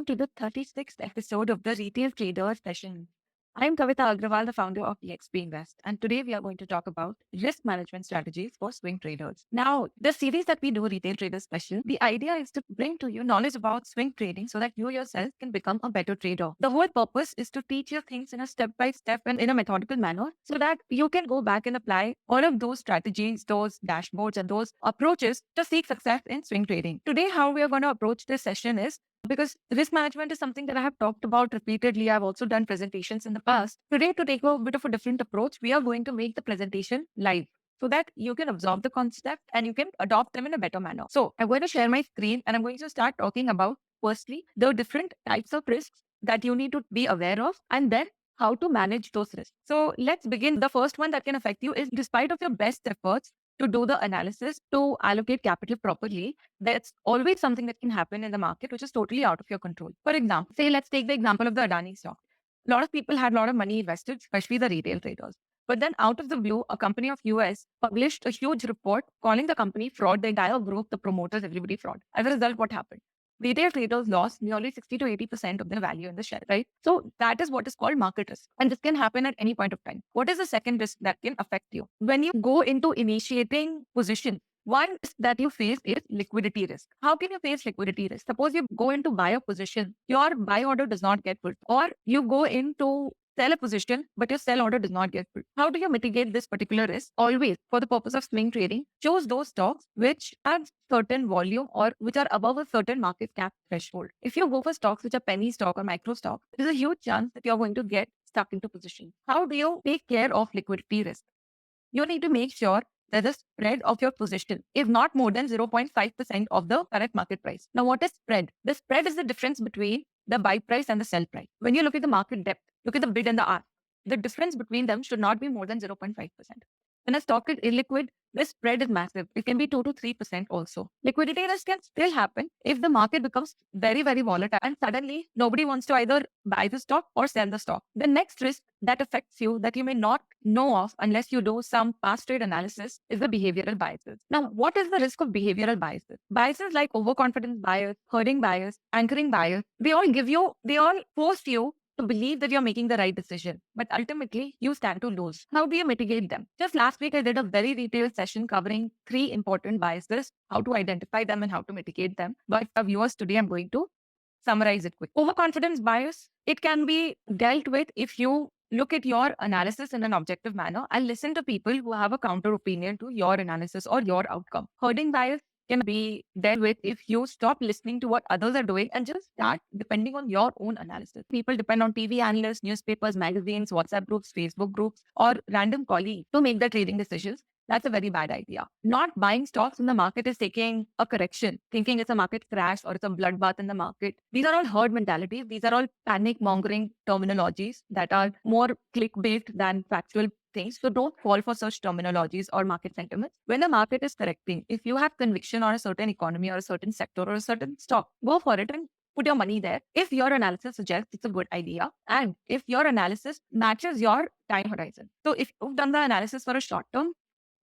to the 36th episode of the Retail Trader Session. I'm Kavita Agrawal, the founder of EXP-Invest, and today we are going to talk about risk management strategies for swing traders. Now, the series that we do, Retail Trader Special, the idea is to bring to you knowledge about swing trading so that you yourself can become a better trader. The whole purpose is to teach you things in a step-by-step and in a methodical manner so that you can go back and apply all of those strategies, those dashboards, and those approaches to seek success in swing trading. Today, how we are going to approach this session is because risk management is something that I have talked about repeatedly. I've also done presentations in the past. Today, to take a bit of a different approach, we are going to make the presentation live so that you can absorb the concept and you can adopt them in a better manner. So I'm going to share my screen and I'm going to start talking about, firstly, the different types of risks that you need to be aware of, and then how to manage those risks. So let's begin. The first one that can affect you is, despite of your best efforts to do the analysis, to allocate capital properly, there's always something that can happen in the market which is totally out of your control. For example, say let's take the example of the Adani stock. A lot of people had a lot of money invested, especially the retail traders. But then out of the blue, a company of US published a huge report calling the company fraud, the entire group, the promoters, everybody fraud. As a result, what happened? Retail traders lost nearly 60 to 80% of their value in the share, right? So that is what is called market risk. And this can happen at any point of time. What is the second risk that can affect you? When you go into initiating position, one risk that you face is liquidity risk. How can you face liquidity risk? Suppose you go into buy a position, your buy order does not get put, or you go into sell a position, but your sell order does not get put. How do you mitigate this particular risk? Always, for the purpose of swing trading, choose those stocks which have certain volume or which are above a certain market cap threshold. If you go for stocks which are penny stock or micro stock, there's a huge chance that you're going to get stuck into position. How do you take care of liquidity risk? You need to make sure that the spread of your position is not more than 0.5% of the current market price. Now, what is spread? The spread is the difference between the buy price and the sell price. When you look at the market depth, look at the bid and the ask. The difference between them should not be more than 0.5%. When a stock is illiquid, the spread is massive. It can be 2 to 3% also. Liquidity risk can still happen if the market becomes very, very volatile and suddenly nobody wants to either buy the stock or sell the stock. The next risk that affects you that you may not know of unless you do some past trade analysis is the behavioral biases. Now, what is the risk of behavioral biases? Biases like overconfidence bias, herding bias, anchoring bias, they all force you to believe that you're making the right decision, but ultimately you stand to lose. How do you mitigate them? Just last week, I did a very detailed session covering 3 important biases, how to identify them and how to mitigate them. But for viewers today, I'm going to summarize it quick. Overconfidence bias, it can be dealt with if you look at your analysis in an objective manner and listen to people who have a counter opinion to your analysis or your outcome. Herding bias can be dealt with if you stop listening to what others are doing and just start depending on your own analysis. People depend on TV analysts, newspapers, magazines, WhatsApp groups, Facebook groups, or random colleagues to make their trading decisions. That's a very bad idea. Not buying stocks when the market is taking a correction, thinking it's a market crash or it's a bloodbath in the market. These are all herd mentalities. These are all panic mongering terminologies that are more clickbait than factual things. So don't fall for such terminologies or market sentiments. When the market is correcting, if you have conviction on a certain economy or a certain sector or a certain stock, go for it and put your money there. If your analysis suggests it's a good idea and if your analysis matches your time horizon. So if you've done the analysis for a short term,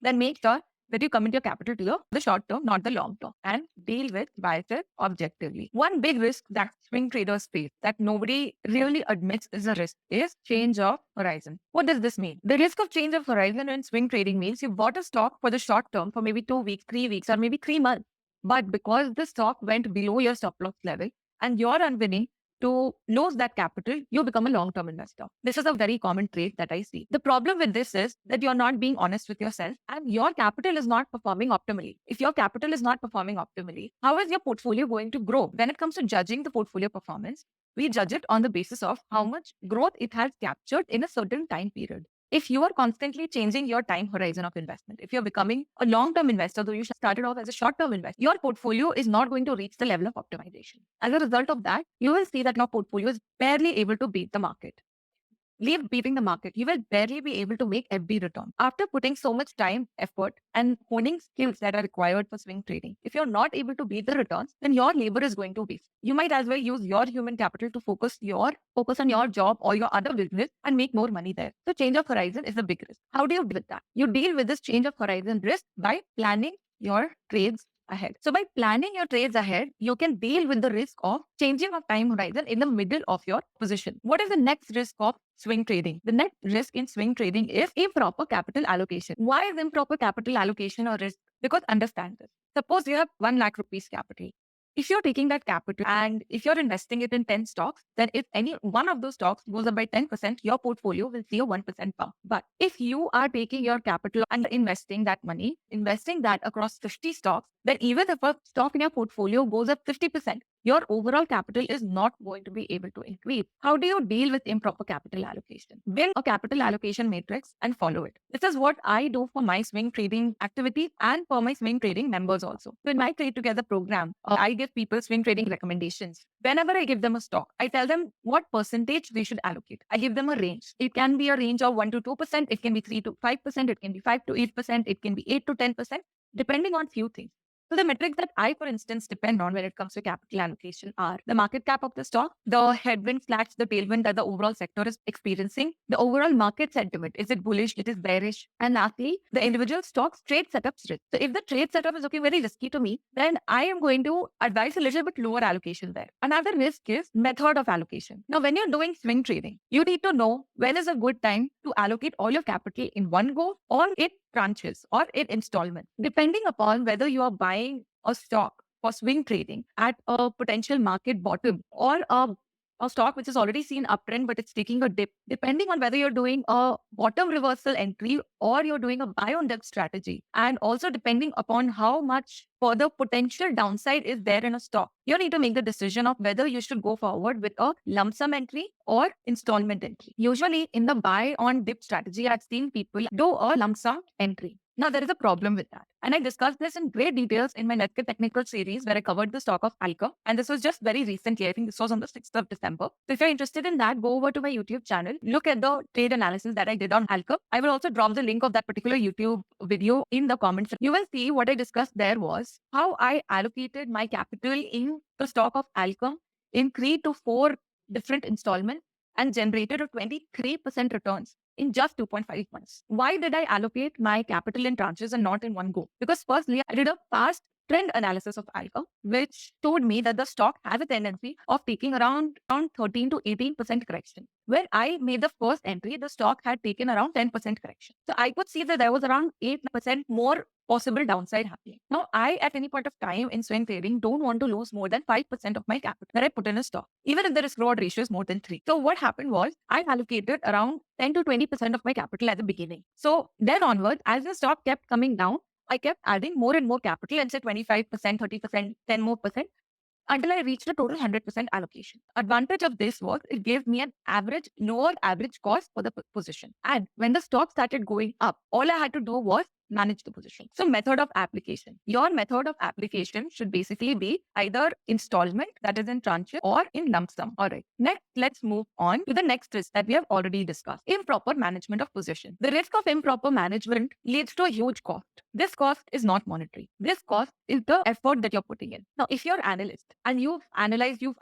then make sure that you commit your capital to the short term, not the long term, and deal with biases objectively. One big risk that swing traders face that nobody really admits is a risk is change of horizon. What does this mean? The risk of change of horizon in swing trading means you bought a stock for the short term for maybe 2 weeks, 3 weeks, or maybe 3 months. But because the stock went below your stop loss level and you're unwilling to lose that capital, you become a long-term investor. This is a very common trait that I see. The problem with this is that you're not being honest with yourself and your capital is not performing optimally. If your capital is not performing optimally, how is your portfolio going to grow? When it comes to judging the portfolio performance, we judge it on the basis of how much growth it has captured in a certain time period. If you are constantly changing your time horizon of investment, if you're becoming a long-term investor, though you started off as a short-term investor, your portfolio is not going to reach the level of optimization. As a result of that, you will see that your portfolio is barely able to beat the market. Leave beating the market, you will barely be able to make FB return. After putting so much time, effort, and honing skills that are required for swing trading, if you're not able to beat the returns, then your labor is going to waste. You might as well use your human capital to focus on your job or your other business and make more money there. So change of horizon is a big risk. How do you deal with that? You deal with this change of horizon risk by planning your trades ahead. So by planning your trades ahead, you can deal with the risk of changing of time horizon in the middle of your position. What is the next risk of swing trading? The next risk in swing trading is improper capital allocation. Why is improper capital allocation a risk? Because understand this. Suppose you have 1 lakh rupees capital. If you're taking that capital and if you're investing it in 10 stocks, then if any one of those stocks goes up by 10%, your portfolio will see a 1% bump. But if you are taking your capital and investing that money, investing that across 50 stocks, then even if a stock in your portfolio goes up 50%, your overall capital is not going to be able to increase. How do you deal with improper capital allocation? Build a capital allocation matrix and follow it. This is what I do for my swing trading activity and for my swing trading members also. So in my Trade Together program, I give people swing trading recommendations. Whenever I give them a stock, I tell them what percentage they should allocate. I give them a range. It can be a range of 1 to 2%. It can be 3 to 5%. It can be 5 to 8%. It can be 8 to 10%, depending on few things. So the metrics that I, for instance, depend on when it comes to capital allocation are the market cap of the stock, the headwind / the tailwind that the overall sector is experiencing, the overall market sentiment. Is it bullish? It is bearish? And lastly, the individual stocks trade setups risk. So if the trade setup is looking very risky to me, then I am going to advise a little bit lower allocation there. Another risk is method of allocation. Now, when you're doing swing trading, you need to know when is a good time to allocate all your capital in one go or in tranches or in installments, depending upon whether you are buying a stock for swing trading at a potential market bottom or a stock which has already seen uptrend but it's taking a dip. Depending on whether you're doing a bottom reversal entry or you're doing a buy on dip strategy, and also depending upon how much further potential downside is there in a stock, you need to make the decision of whether you should go forward with a lump sum entry or installment entry. Usually in the buy on dip strategy, I've seen people do a lump sum entry. Now, there is a problem with that. And I discussed this in great details in my Network Technical series where I covered the stock of Alka. And this was just very recently. I think this was on the 6th of December. So if you're interested in that, go over to my YouTube channel. Look at the trade analysis that I did on Alka. I will also drop the link of that particular YouTube video in the comments. You will see what I discussed there was how I allocated my capital in the stock of Alka in 3 to 4 different installments and generated a 23% returns in just 2.5 months. Why did I allocate my capital in tranches and not in one go? Because firstly, I did a past trend analysis of Alka, which told me that the stock has a tendency of taking around 13 to 18% correction. When I made the first entry, the stock had taken around 10% correction. So I could see that there was around 8% more possible downside happening. Now, I, at any point of time in swing trading, don't want to lose more than 5% of my capital that I put in a stock, even if the risk reward ratio is more than 3. So what happened was I allocated around 10 to 20% of my capital at the beginning. So then onwards, as the stock kept coming down, I kept adding more and more capital and say 25%, 30%, 10 more percent, until I reached a total 100% allocation. Advantage of this was it gave me an lower average cost for the position. And when the stock started going up, all I had to do was manage the position. So method of application. Your method of application should basically be either installment, that is in tranches, or in lump sum. All right. Next, let's move on to the next risk that we have already discussed. Improper management of position. The risk of improper management leads to a huge cost. This cost is not monetary. This cost is the effort that you're putting in. Now, if you're an analyst and you've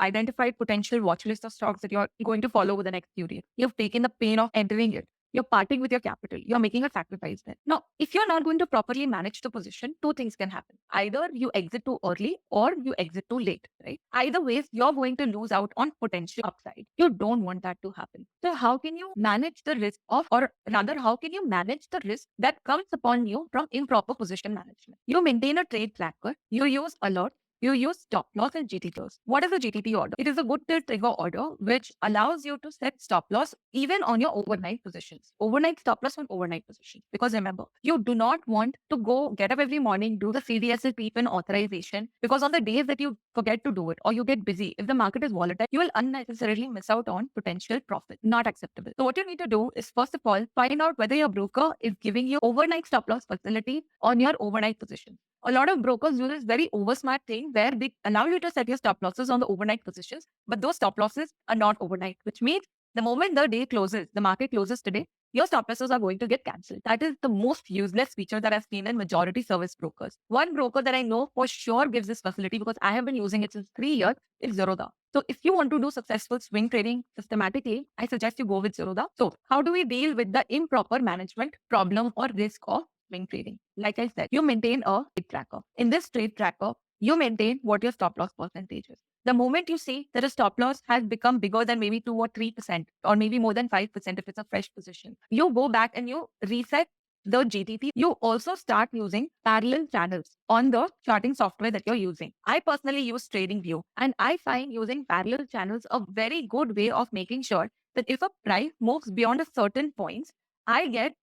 identified potential watch list of stocks that you're going to follow over the next few days, you've taken the pain of entering it, you're parting with your capital, you're making a sacrifice there. Now, if you're not going to properly manage the position, two things can happen. Either you exit too early or you exit too late, right? Either ways, you're going to lose out on potential upside. You don't want that to happen. So how can you manage the risk of, or rather, how can you manage the risk that comes upon you from improper position management? You maintain a trade tracker, you use alerts, you use stop loss and GTTs. What is a GTT order? It is a good trigger order which allows you to set stop loss even on your overnight positions. Overnight stop loss on overnight positions. Because remember, you do not want to go get up every morning, do the CDSL PPIN authorization, because on the days that you forget to do it or you get busy, if the market is volatile, you will unnecessarily miss out on potential profit. Not acceptable. So what you need to do is, first of all, find out whether your broker is giving you overnight stop loss facility on your overnight position. A lot of brokers do this very oversmart thing where they allow you to set your stop losses on the overnight positions, but those stop losses are not overnight, which means the moment the day closes, the market closes today, your stop losses are going to get cancelled. That is the most useless feature that I've seen in majority service brokers. One broker that I know for sure gives this facility because I have been using it since 3 years is Zerodha. So if you want to do successful swing trading systematically, I suggest you go with Zerodha. So how do we deal with the improper management problem or risk of swing trading. Like I said, you maintain a trade tracker. In this trade tracker, you maintain what your stop loss percentage is. The moment you see that a stop loss has become bigger than maybe 2 or 3%, or maybe more than 5% if it's a fresh position, you go back and you reset the GTP. You also start using parallel channels on the charting software that you're using. I personally use TradingView, and I find using parallel channels a very good way of making sure that if a price moves beyond a certain point, I get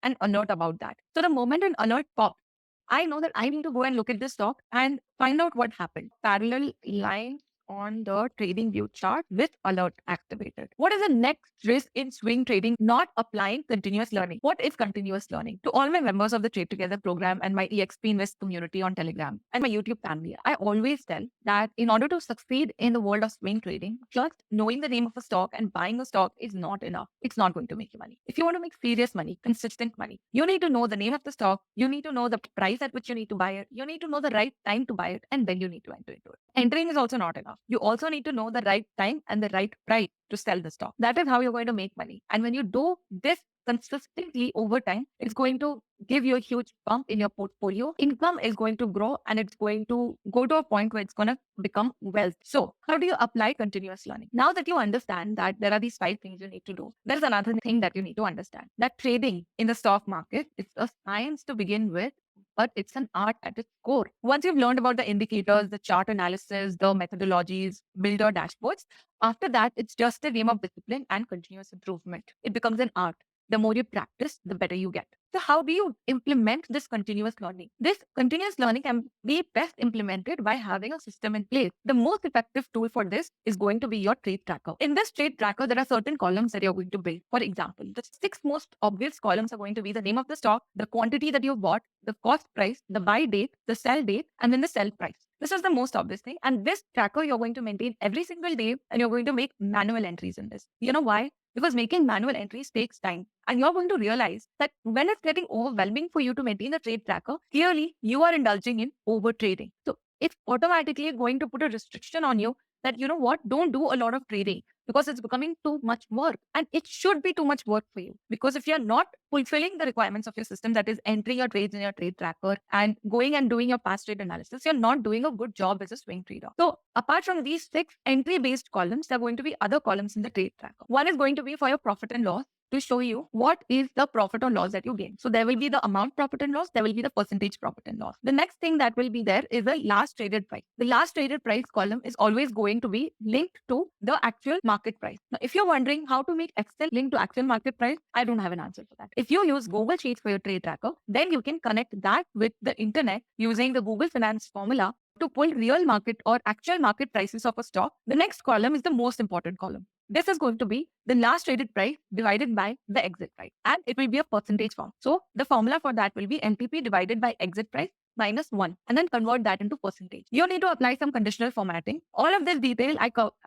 an alert about that. So the moment an alert pops, I know that I need to go and look at the stock and find out what happened. Parallel lines on the trading view chart with alert activated. What is the next risk in swing trading? Not applying continuous learning. What is continuous learning? To all my members of the Trade Together program and my EXP-Invest community on Telegram and my YouTube family, I always tell that in order to succeed in the world of swing trading, just knowing the name of a stock and buying a stock is not enough. It's not going to make you money. If you want to make serious money, consistent money, you need to know the name of the stock. You need to know the price at which you need to buy it. You need to know the right time to buy it, and then you need to enter into it. Entering is also not enough. You also need to know the right time and the right price to sell the stock. That is how you're going to make money. And when you do this consistently over time, it's going to give you a huge bump in your portfolio. Income is going to grow, and it's going to go to a point where it's going to become wealth. So how do you apply continuous learning? Now that you understand that there are these 5 things you need to do, there's another thing that you need to understand, that trading in the stock market is a science to begin with, but it's an art at its core. Once you've learned about the indicators, the chart analysis, the methodologies, builder dashboards, after that, it's just a game of discipline and continuous improvement. It becomes an art. The more you practice, the better you get. So how do you implement this continuous learning? This continuous learning can be best implemented by having a system in place. The most effective tool for this is going to be your trade tracker. In this trade tracker, there are certain columns that you're going to build. For example, the 6 most obvious columns are going to be the name of the stock, the quantity that you bought, the cost price, the buy date, the sell date, and then the sell price. This is the most obvious thing. And this tracker you're going to maintain every single day, and you're going to make manual entries in this. You know why? Because making manual entries takes time. And you're going to realize that when it's getting overwhelming for you to maintain a trade tracker, clearly you are indulging in over trading. So it's automatically going to put a restriction on you that, you know what, don't do a lot of trading because it's becoming too much work. And it should be too much work for you, because if you're not fulfilling the requirements of your system, that is entering your trades in your trade tracker and going and doing your past trade analysis, you're not doing a good job as a swing trader. So apart from these 6 entry-based columns, there are going to be other columns in the trade tracker. One is going to be for your profit and loss, to show you what is the profit or loss that you gain. So there will be the amount profit and loss, there will be the percentage profit and loss. The next thing that will be there is the last traded price. The last traded price column is always going to be linked to the actual market price. Now, if you're wondering how to make Excel linked to actual market price, I don't have an answer for that. If you use Google Sheets for your trade tracker, then you can connect that with the internet using the Google Finance formula to pull real market or actual market prices of a stock. The next column is the most important column. This is going to be the last traded price divided by the exit price, and it will be a percentage form. So the formula for that will be MPP divided by exit price minus 1, and then convert that into percentage. You need to apply some conditional formatting. All of this detail,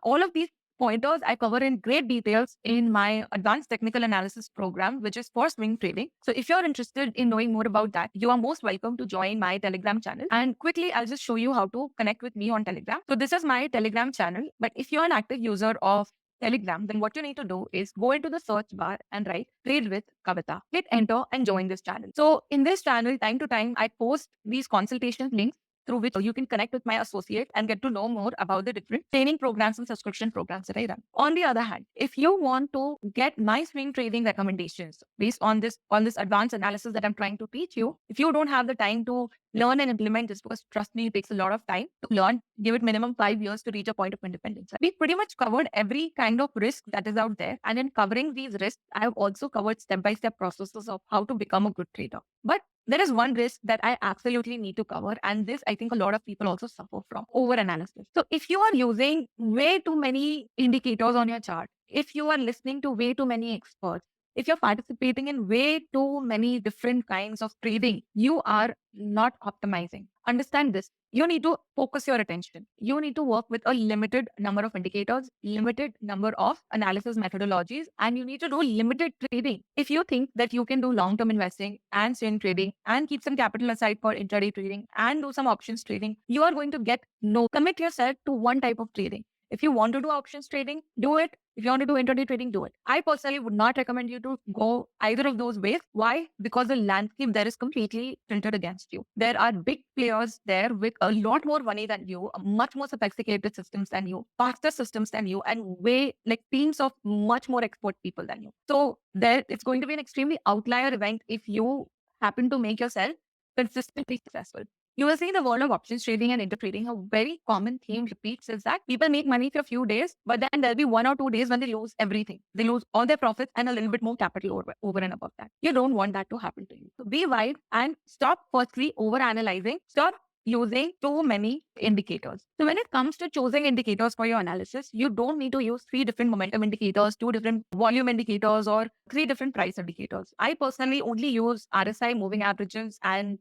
all of these pointers I cover in great details in my advanced technical analysis program, which is for swing trading. So if you're interested in knowing more about that, you are most welcome to join my Telegram channel. And quickly, I'll just show you how to connect with me on Telegram. So this is my Telegram channel, but if you're an active user of Telegram, then what you need to do is go into the search bar and write Trade with Kavita. Hit enter and join this channel. So in this channel, time to time, I post these consultation links through which you can connect with my associate and get to know more about the different training programs and subscription programs that I run. On the other hand, if you want to get my swing trading recommendations based on this advanced analysis that I'm trying to teach you, if you don't have the time to learn and implement this, because trust me, it takes a lot of time to learn, give it minimum 5 years to reach a point of independence. We pretty much covered every kind of risk that is out there. And in covering these risks, I have also covered step-by-step processes of how to become a good trader. But there is one risk that I absolutely need to cover, and this I think a lot of people also suffer from: overanalysis. So if you are using way too many indicators on your chart, if you are listening to way too many experts, if you're participating in way too many different kinds of trading, you are not optimizing. Understand this. You need to focus your attention. You need to work with a limited number of indicators, limited number of analysis methodologies, and you need to do limited trading. If you think that you can do long-term investing and swing trading and keep some capital aside for intraday trading and do some options trading, you are going to get no. Commit yourself to one type of trading. If you want to do options trading, do it. If you want to do intraday trading, do it. I personally would not recommend you to go either of those ways. Why? Because the landscape there is completely tilted against you. There are big players there with a lot more money than you, much more sophisticated systems than you, faster systems than you, and way like teams of much more expert people than you. So there, it's going to be an extremely outlier event if you happen to make yourself consistently successful. You will see in the world of options trading and inter trading, a very common theme repeats is that people make money for a few days, but then there'll be 1 or 2 days when they lose everything. They lose all their profits and a little bit more capital over and above that. You don't want that to happen to you. So be wise and stop firstly over analyzing. Stop using too many indicators. So when it comes to choosing indicators for your analysis, you don't need to use 3 different momentum indicators, 2 different volume indicators, or 3 different price indicators. I personally only use RSI, moving averages, and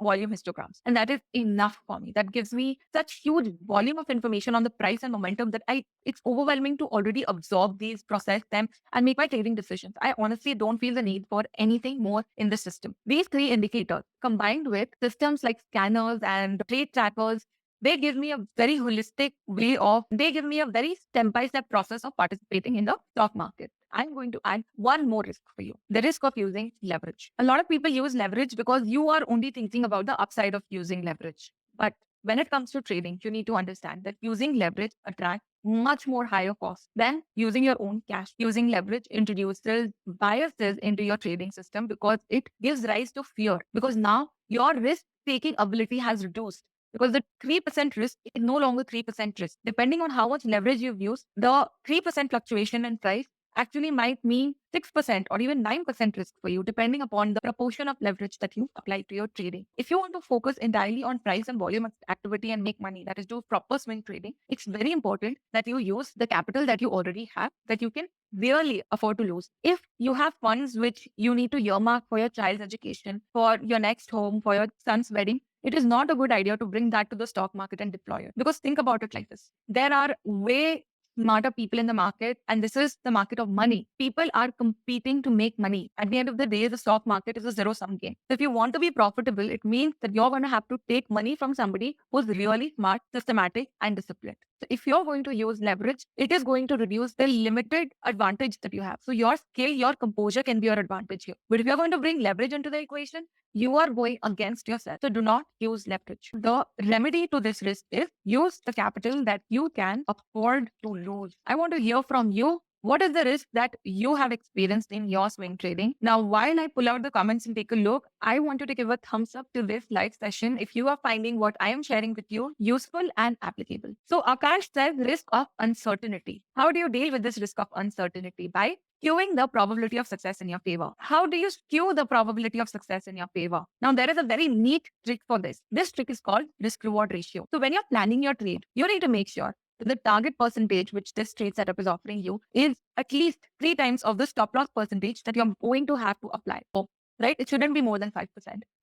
volume histograms. And that is enough for me. That gives me such huge volume of information on the price and momentum that it's overwhelming to already absorb these, process them, and make my trading decisions. I honestly don't feel the need for anything more in the system. These 3 indicators combined with systems like scanners and trade trackers, they give me a very holistic way of, they give me a very step-by-step process of participating in the stock market. I'm going to add one more risk for you, the risk of using leverage. A lot of people use leverage because you are only thinking about the upside of using leverage. But when it comes to trading, you need to understand that using leverage attracts much more higher costs than using your own cash. Using leverage introduces biases into your trading system because it gives rise to fear, because now your risk taking ability has reduced. Because the 3% risk is no longer 3% risk. Depending on how much leverage you've used, the 3% fluctuation in price actually might mean 6% or even 9% risk for you, depending upon the proportion of leverage that you apply to your trading. If you want to focus entirely on price and volume activity and make money, that is, do proper swing trading, it's very important that you use the capital that you already have, that you can really afford to lose. If you have funds which you need to earmark for your child's education, for your next home, for your son's wedding, it is not a good idea to bring that to the stock market and deploy it. Because think about it like this. There are way smarter people in the market, and this is the market of money. People are competing to make money. At the end of the day, the stock market is a zero-sum game. So if you want to be profitable, it means that you're going to have to take money from somebody who's really smart, systematic, and disciplined. So if you're going to use leverage, it is going to reduce the limited advantage that you have. So your skill, your composure can be your advantage here. But if you're going to bring leverage into the equation, you are going against yourself. So do not use leverage. The remedy to this risk is use the capital that you can afford to lose. I want to hear from you. What is the risk that you have experienced in your swing trading? Now, while I pull out the comments and take a look, I want you to give a thumbs up to this live session if you are finding what I am sharing with you useful and applicable. So Akash says risk of uncertainty. How do you deal with this risk of uncertainty? By skewing the probability of success in your favor. How do you skew the probability of success in your favor? Now, there is a very neat trick for this. This trick is called risk-reward ratio. So when you're planning your trade, you need to make sure the target percentage which this trade setup is offering you is at least 3 times of the stop loss percentage that you're going to have to apply. So, right? It shouldn't be more than 5%.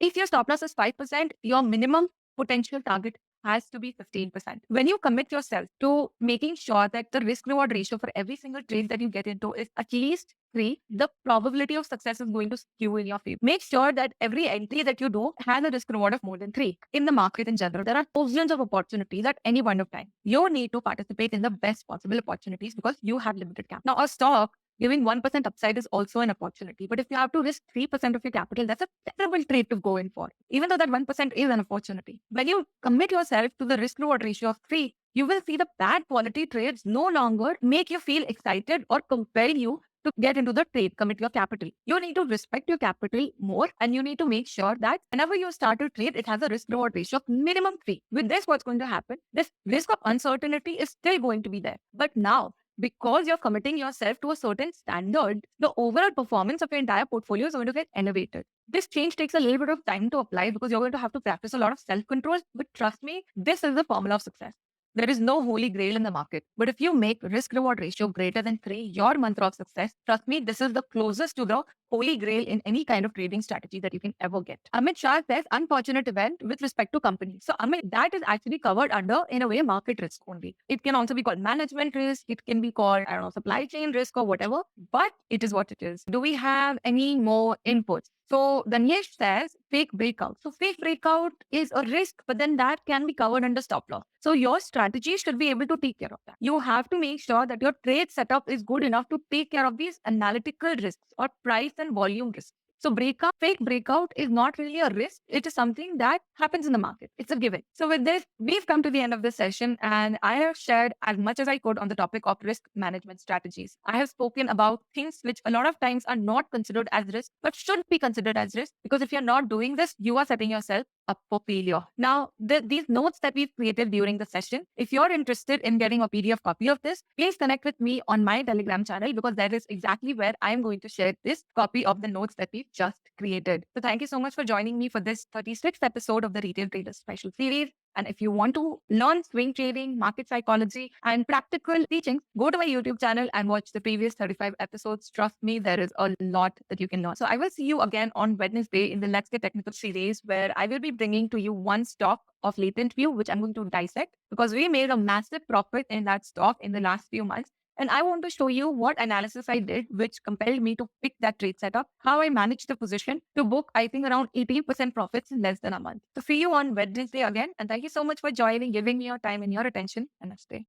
If your stop loss is 5%, your minimum potential target has to be 15%. When you commit yourself to making sure that the risk reward ratio for every single trade that you get into is at least 3, the probability of success is going to skew in your favor. Make sure that every entry that you do has a risk reward of more than 3. In the market in general, there are thousands of opportunities at any point of time. You need to participate in the best possible opportunities because you have limited capital. Now, a stock giving 1% upside is also an opportunity. But if you have to risk 3% of your capital, that's a terrible trade to go in for, even though that 1% is an opportunity. When you commit yourself to the risk reward ratio of 3, you will see the bad quality trades no longer make you feel excited or compel you to get into the trade, commit your capital. You need to respect your capital more, and you need to make sure that whenever you start to trade, it has a risk reward ratio of minimum 3. With this, what's going to happen? This risk of uncertainty is still going to be there. But now, because you're committing yourself to a certain standard, the overall performance of your entire portfolio is going to get elevated. This change takes a little bit of time to apply because you're going to have to practice a lot of self-control. But trust me, this is the formula of success. There is no holy grail in the market. But if you make risk-reward ratio greater than 3 your mantra of success, trust me, this is the closest to the holy grail in any kind of trading strategy that you can ever get. Amit Shah says unfortunate event with respect to companies. So Amit, that is actually covered under, in a way, market risk only. It can also be called management risk. It can be called, I don't know, supply chain risk or whatever, but it is what it is. Do we have any more inputs? So Danish says fake breakout. So fake breakout is a risk, but then that can be covered under stop loss. So your strategy should be able to take care of that. You have to make sure that your trade setup is good enough to take care of these analytical risks or price and volume risks. So fake breakout is not really a risk. It is something that happens in the market. It's a given. So with this, we've come to the end of this session, and I have shared as much as I could on the topic of risk management strategies. I have spoken about things which a lot of times are not considered as risk, but should be considered as risk, because if you're not doing this, you are setting yourself up for failure. Now, these notes that we've created during the session, if you're interested in getting a PDF copy of this, please connect with me on my Telegram channel, because that is exactly where I'm going to share this copy of the notes that we've just created. So thank you so much for joining me for this 36th episode of the Retail Trader Special Series. And if you want to learn swing trading, market psychology, and practical teachings, go to my YouTube channel and watch the previous 35 episodes. Trust me, there is a lot that you can learn. So I will see you again on Wednesday in the Let's Get Technical series, where I will be bringing to you one stock of Latent View, which I'm going to dissect, because we made a massive profit in that stock in the last few months. And I want to show you what analysis I did, which compelled me to pick that trade setup, how I managed the position to book, I think, around 18% profits in less than a month. So see you on Wednesday again. And thank you so much for joining, giving me your time and your attention. And namaste.